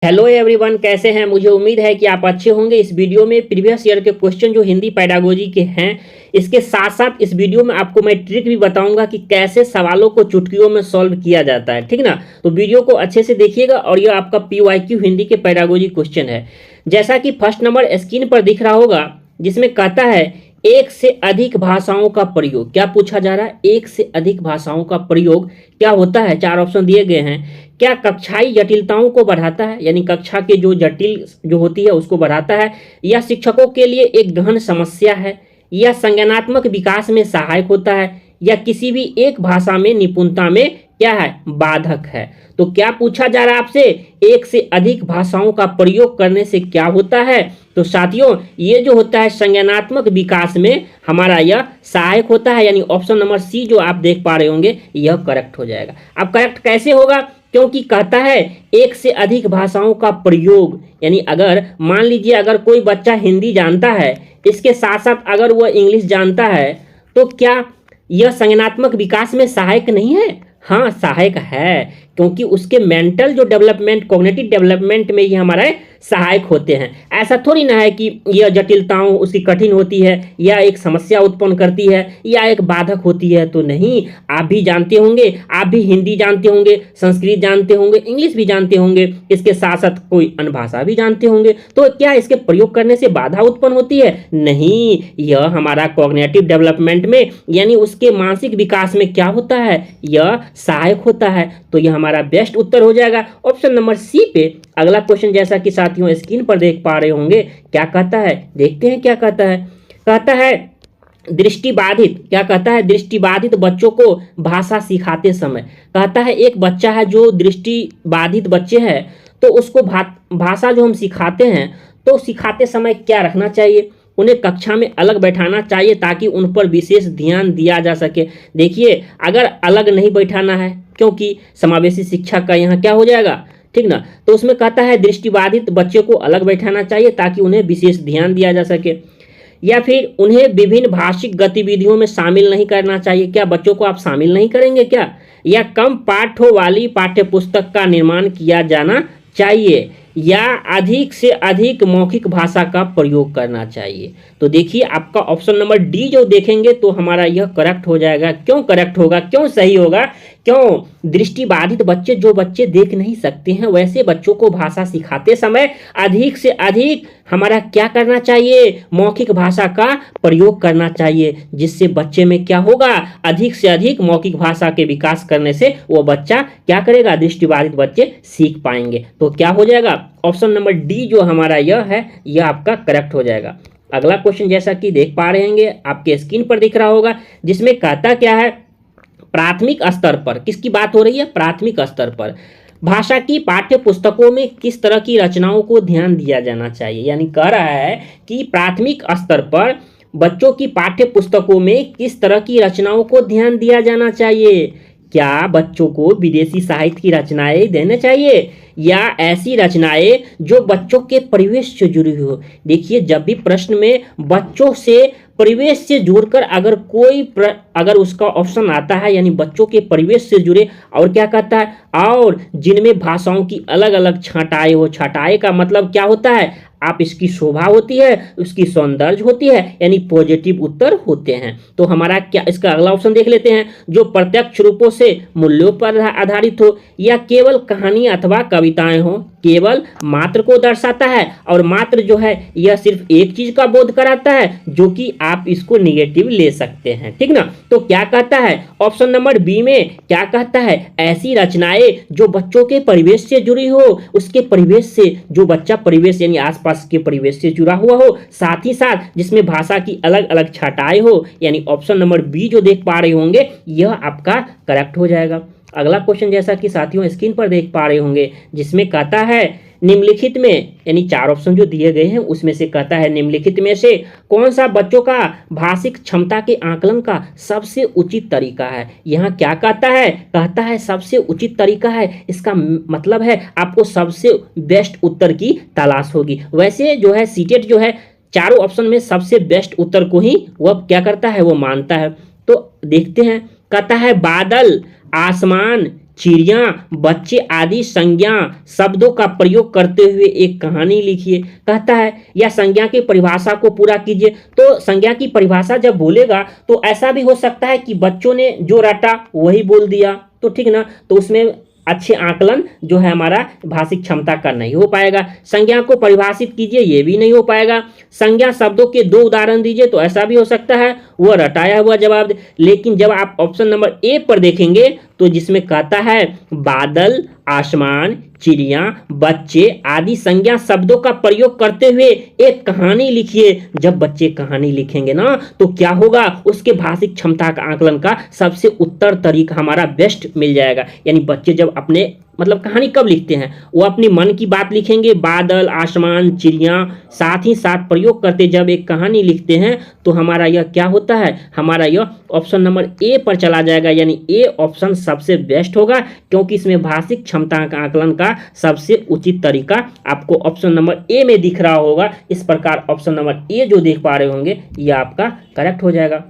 Hello everyone, कैसे हैं। मुझे उम्मीद है कि आप अच्छे होंगे। इस वीडियो में प्रीवियस ईयर के क्वेश्चन जो हिंदी पेडागोजी के हैं, इसके साथ साथ इस वीडियो में आपको मैं ट्रिक भी बताऊंगा कि कैसे सवालों को चुटकियों में सॉल्व किया जाता है। ठीक ना। तो वीडियो को अच्छे से देखिएगा और यह आपका PYQ हिंदी के पेडागोजी क्वेश्चन है। जैसा कि फर्स्ट नंबर स्क्रीन पर दिख रहा होगा, जिसमें कहता है एक से अधिक भाषाओं का प्रयोग। क्या पूछा जा रहा है? एक से अधिक भाषाओं का प्रयोग क्या होता है? चार ऑप्शन दिए गए हैं। क्या कक्षाई जटिलताओं को बढ़ाता है, यानी कक्षा के जो जटिल जो होती है उसको बढ़ाता है, या शिक्षकों के लिए एक गहन समस्या है, या संज्ञानात्मक विकास में सहायक होता है, या किसी भी एक भाषा में निपुणता में क्या है, बाधक है। तो क्या पूछा जा रहा है आपसे? एक से अधिक भाषाओं का प्रयोग करने से क्या होता है? तो साथियों, ये जो होता है संज्ञानात्मक विकास में हमारा यह सहायक होता है, यानी ऑप्शन नंबर सी जो आप देख पा रहे होंगे यह करेक्ट हो जाएगा। अब करेक्ट कैसे होगा? क्योंकि कहता है एक से अधिक भाषाओं का प्रयोग, यानी अगर मान लीजिए अगर कोई बच्चा हिंदी जानता है, इसके साथ साथ अगर वह इंग्लिश जानता है, तो क्या यह संज्ञानात्मक विकास में सहायक नहीं है? हाँ, सहायक है, क्योंकि उसके मेंटल जो डेवलपमेंट, कॉग्निटिव डेवलपमेंट में ये हमारे सहायक होते हैं। ऐसा थोड़ी ना है कि यह जटिलताओं उसकी कठिन होती है, या एक समस्या उत्पन्न करती है, या एक बाधक होती है। तो नहीं, आप भी जानते होंगे, आप भी हिंदी जानते होंगे, संस्कृत जानते होंगे, इंग्लिश भी जानते होंगे, इसके साथ साथ कोई अन्य भाषा भी जानते होंगे। तो क्या इसके प्रयोग करने से बाधा उत्पन्न होती है? नहीं, यह हमारा कॉग्निटिव डेवलपमेंट में, यानी उसके मानसिक विकास में क्या होता है, यह सहायक होता है। तो यह हमारा बेस्ट उत्तर हो जाएगा ऑप्शन नंबर सी पे। अगला क्वेश्चन जैसा कि साथियों स्क्रीन पर देख पा रहे होंगे, क्या कहता है, देखते हैं क्या कहता है। कहता है दृष्टिबाधित, क्या कहता है, दृष्टिबाधित बच्चों को भाषा सिखाते समय। कहता है एक बच्चा है जो दृष्टिबाधित बच्चे हैं, तो उसको भाषा जो हम सिखाते हैं, तो सिखाते समय क्या रखना चाहिए? उन्हें कक्षा में अलग बैठाना चाहिए ताकि उन पर विशेष ध्यान दिया जा सके। देखिए, अगर अलग नहीं बैठाना है, क्योंकि समावेशी शिक्षा का यहाँ क्या हो जाएगा, ठीक ना, तो उसमें कहता है दृष्टिबाधित बच्चे को अलग बैठाना चाहिए ताकि उन्हें विशेष ध्यान दिया जा सके। या फिर उन्हें विभिन्न भाषिक गतिविधियों में शामिल नहीं करना चाहिए। क्या बच्चों को आप शामिल नहीं करेंगे क्या? या कम पाठों वाली पाठ्य पुस्तक का निर्माण किया जाना चाहिए, या अधिक से अधिक मौखिक भाषा का प्रयोग करना चाहिए। तो देखिए, आपका ऑप्शन नंबर डी जो देखेंगे तो हमारा यह करेक्ट हो जाएगा। क्यों करेक्ट होगा, क्यों सही होगा? क्यों? दृष्टिबाधित बच्चे, जो बच्चे देख नहीं सकते हैं, वैसे बच्चों को भाषा सिखाते समय अधिक से अधिक हमारा क्या करना चाहिए, मौखिक भाषा का प्रयोग करना चाहिए, जिससे बच्चे में क्या होगा, अधिक से अधिक मौखिक भाषा के विकास करने से वो बच्चा क्या करेगा, दृष्टिबाधित बच्चे सीख पाएंगे। तो क्या हो जाएगा, ऑप्शन नंबर डी जो हमारा यह है, यह आपका करेक्ट हो जाएगा। अगला क्वेश्चन जैसा कि देख पा रहे होंगे, आपके स्क्रीन पर दिख रहा होगा, जिसमें कहता क्या है, प्राथमिक स्तर पर, किसकी बात हो रही है, प्राथमिक स्तर पर भाषा की पाठ्य पुस्तकों में किस तरह की रचनाओं को ध्यान दिया जाना चाहिए। यानी कह रहा है कि प्राथमिक स्तर पर बच्चों की पाठ्य पुस्तकों में किस तरह की रचनाओं को ध्यान दिया जाना चाहिए। क्या बच्चों को विदेशी साहित्य की रचनाएं देने चाहिए, या ऐसी रचनाएं जो बच्चों के परिवेश से जुड़ी हो। देखिए, जब भी प्रश्न में बच्चों से परिवेश से जोड़कर अगर अगर उसका ऑप्शन आता है, यानी बच्चों के परिवेश से जुड़े, और क्या कहता है, और जिनमें भाषाओं की अलग अलग छटाई हो। छटाई का मतलब क्या होता है, आप इसकी शोभा होती है, उसकी सौंदर्य होती है, यानी पॉजिटिव उत्तर होते हैं। तो हमारा क्या, इसका अगला ऑप्शन देख लेते हैं, जो प्रत्यक्ष रूपों से मूल्यों पर आधारित हो, या केवल कहानी अथवा कविताएं हो, केवल मात्र को दर्शाता है, और मात्र जो है यह सिर्फ एक चीज का बोध कराता है, जो कि आप इसको निगेटिव ले सकते हैं। ठीक ना। तो क्या कहता है, ऑप्शन नंबर बी में क्या कहता है, ऐसी रचनाएं जो बच्चों के परिवेश से जुड़ी हो, उसके परिवेश से, जो बच्चा परिवेश यानी आसपास के परिवेश से जुड़ा हुआ हो, साथ ही साथ जिसमें भाषा की अलग अलग छटाएं हो, यानी ऑप्शन नंबर बी जो देख पा रहे होंगे, यह आपका करेक्ट हो जाएगा। अगला क्वेश्चन जैसा कि साथियों स्क्रीन पर देख पा रहे होंगे, जिसमें कहता है निम्नलिखित में, यानी चार ऑप्शन जो दिए गए हैं उसमें से कहता है निम्नलिखित में से कौन सा बच्चों का भाषिक क्षमता के आकलन का सबसे उचित तरीका है। यहाँ क्या कहता है, कहता है सबसे उचित तरीका है, इसका मतलब है आपको सबसे बेस्ट उत्तर की तलाश होगी। वैसे जो है सीटेट जो है चारों ऑप्शन में सबसे बेस्ट उत्तर को ही वह क्या करता है, वो मानता है। तो देखते हैं, कहता है बादल, आसमान, चिड़िया, बच्चे आदि संज्ञा शब्दों का प्रयोग करते हुए एक कहानी लिखिए। कहता है या संज्ञा की परिभाषा को पूरा कीजिए। तो संज्ञा की परिभाषा जब बोलेगा तो ऐसा भी हो सकता है कि बच्चों ने जो रटा वही बोल दिया, तो ठीक ना, तो उसमें अच्छे आकलन जो है हमारा भाषिक क्षमता का नहीं हो पाएगा। संज्ञा को परिभाषित कीजिए, ये भी नहीं हो पाएगा। संज्ञा शब्दों के 2 उदाहरण दीजिए, तो ऐसा भी हो सकता है वह रटाया हुआ जवाब दे। लेकिन जब आप ऑप्शन नंबर ए पर देखेंगे तो जिसमें कहता है बादल, आसमान, चिड़िया, बच्चे आदि संज्ञा शब्दों का प्रयोग करते हुए एक कहानी लिखिए। जब बच्चे कहानी लिखेंगे ना तो क्या होगा, उसके भाषिक क्षमता का आकलन का सबसे उत्तर तरीका हमारा बेस्ट मिल जाएगा। यानी बच्चे जब अपने मतलब कहानी कब लिखते हैं, वो अपनी मन की बात लिखेंगे, बादल, आसमान, चिड़िया, साथ ही साथ प्रयोग करते जब एक कहानी लिखते हैं तो हमारा यह क्या होता है, हमारा यह ऑप्शन नंबर ए पर चला जाएगा। यानी ए ऑप्शन सबसे बेस्ट होगा, क्योंकि इसमें भाषिक क्षमता का आकलन का सबसे उचित तरीका आपको ऑप्शन नंबर ए में दिख रहा होगा। इस प्रकार ऑप्शन नंबर ए जो देख पा रहे होंगे यह आपका करेक्ट हो जाएगा।